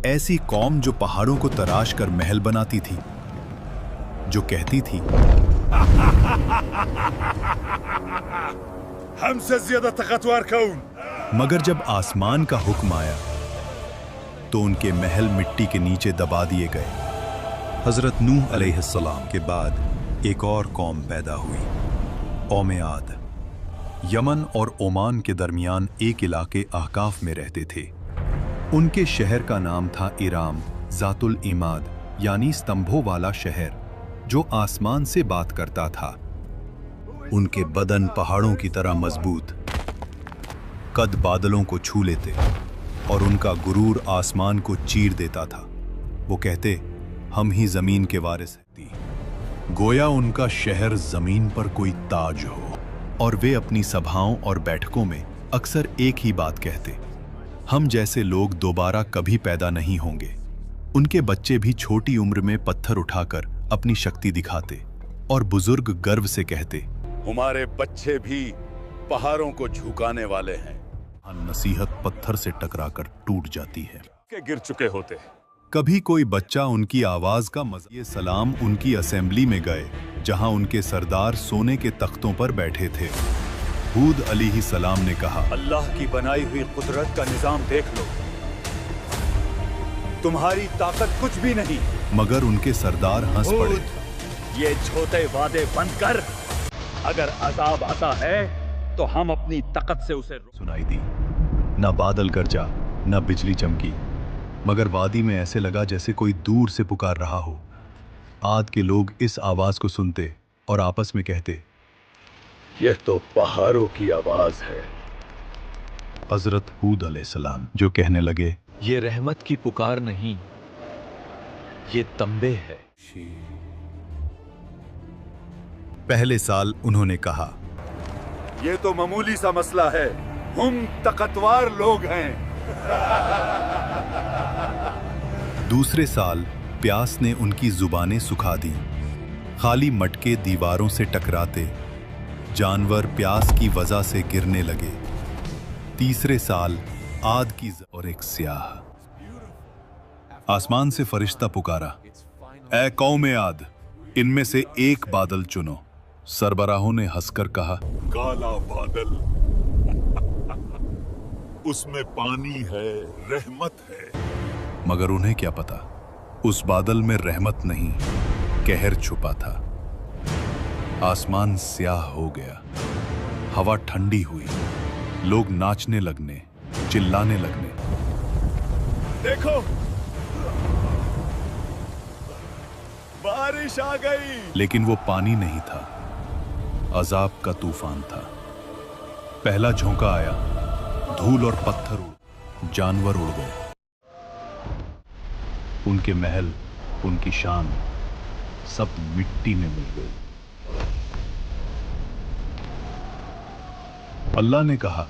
ऐसी कौम जो पहाड़ों को तराश कर महल बनाती थी, जो कहती थी हमसे ज्यादा ताकतवर कौन। मगर जब आसमान का हुक्म आया तो उनके महल मिट्टी के नीचे दबा दिए गए। हजरत नूह अलैहिस्सलाम के बाद एक और कौम पैदा हुई, कौम आद। यमन और ओमान के दरमियान एक इलाके अहकाफ में रहते थे। उनके शहर का नाम था इराम ज़ातुल इमाद, यानी स्तंभों वाला शहर जो आसमान से बात करता था। उनके बदन पहाड़ों की तरह मजबूत, कद बादलों को छू लेते और उनका गुरूर आसमान को चीर देता था। वो कहते, हम ही जमीन के वारिस हैं। गोया उनका शहर जमीन पर कोई ताज हो। और वे अपनी सभाओं और बैठकों में अक्सर एक ही बात कहते, हम जैसे लोग दोबारा कभी पैदा नहीं होंगे। उनके बच्चे भी छोटी उम्र में पत्थर उठाकर अपनी शक्ति दिखाते और बुजुर्ग गर्व से कहते, हमारे बच्चे भी पहाड़ों को झुकाने वाले हैं। नसीहत पत्थर से टकराकर टूट जाती है, के गिर चुके होते। कभी कोई बच्चा उनकी आवाज का मज़ा सलाम उनकी असेंबली में गए, जहां उनके सरदार सोने के तख्तों पर बैठे थे। हूद अलैहिस्सलाम ने कहा, अल्लाह की बनाई हुई कुदरत का निजाम देख लो, तुम्हारी ताकत कुछ भी नहीं। मगर उनके सरदार हंस पड़े। ये झूठे वादे बंद कर, अगर अजाब आता है तो हम अपनी ताकत से उसे सुनाई दी। न बादल गरजा, न बिजली चमकी, मगर वादी में ऐसे लगा जैसे कोई दूर से पुकार रहा हो। आद के लोग इस आवाज को सुनते और आपस में कहते, यह तो पहाड़ों की आवाज है। हजरत हूद अलैहिस्सलाम जो कहने लगे, ये रहमत की पुकार नहीं, ये तंबे है। पहले साल उन्होंने कहा, ये तो मामूली सा मसला है, हम ताकतवर लोग हैं। दूसरे साल प्यास ने उनकी जुबानें सुखा दी। खाली मटके दीवारों से टकराते, जानवर प्यास की वजह से गिरने लगे। तीसरे साल आद की और एक स्याह। आसमान से फरिश्ता पुकारा, ऐ कौम आद, इनमें से एक बादल चुनो। सरबराहों ने हंसकर कहा, काला बादल, उसमें पानी है, रहमत है। मगर उन्हें क्या पता, उस बादल में रहमत नहीं, कहर छुपा था। आसमान स्याह हो गया, हवा ठंडी हुई, लोग नाचने लगने, चिल्लाने लगने। देखो, बारिश आ गई। लेकिन वो पानी नहीं था, अजाब का तूफान था। पहला झोंका आया, धूल और पत्थर जानवर उड़ गए। उनके महल, उनकी शान सब मिट्टी में मिल गई। अल्लाह ने कहा,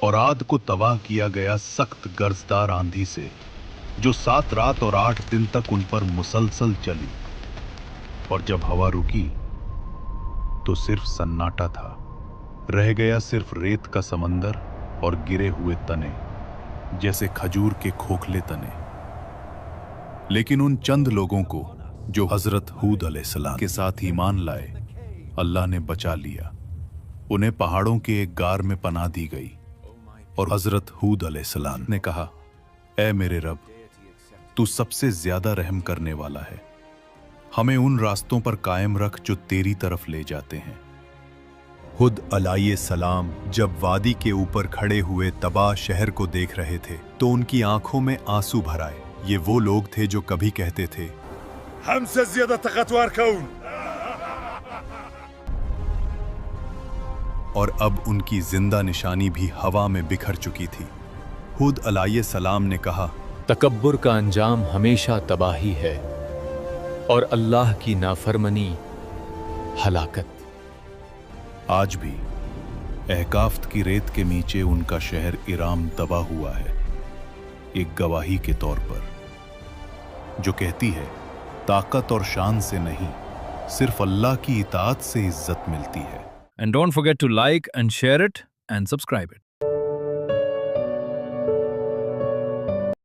और आद को तबाह किया गया सख्त गर्जदार आंधी से, जो 7 रात और 8 दिन तक उन पर मुसलसल चली। और जब हवा रुकी तो सिर्फ सन्नाटा था, रह गया सिर्फ रेत का समंदर और गिरे हुए तने, जैसे खजूर के खोखले तने। लेकिन उन चंद लोगों को जो हजरत हूद अलैहिस्सलाम के साथ ईमान लाए, अल्लाह ने बचा लिया। उन्हें पहाड़ों के एक गार में पनाह दी गई। और हजरत हूद अलैहिस्सलाम ने कहा, ऐ मेरे रब, तू सबसे ज्यादा रहम करने वाला है, हमें उन रास्तों पर कायम रख जो तेरी तरफ ले जाते हैं। हुद अलैहिस्सलाम जब वादी के ऊपर खड़े हुए तबाह शहर को देख रहे थे तो उनकी आंखों में आंसू भर आए। ये वो लोग थे जो कभी कहते थे, हमसे ज्यादा ताकतवर कौन। और अब उनकी जिंदा निशानी भी हवा में बिखर चुकी थी। हुद अलैहिस्सलाम ने कहा, तकब्बुर का अंजाम हमेशा तबाही है और अल्लाह की नाफरमानी हलाकत। आज भी अहकाफ्त की रेत के नीचे उनका शहर इराम दबा हुआ है, एक गवाही के तौर पर, जो कहती है, ताकत और शान से नहीं, सिर्फ अल्लाह की इताअत से इज्जत मिलती है। And don't forget to like and share it and subscribe it.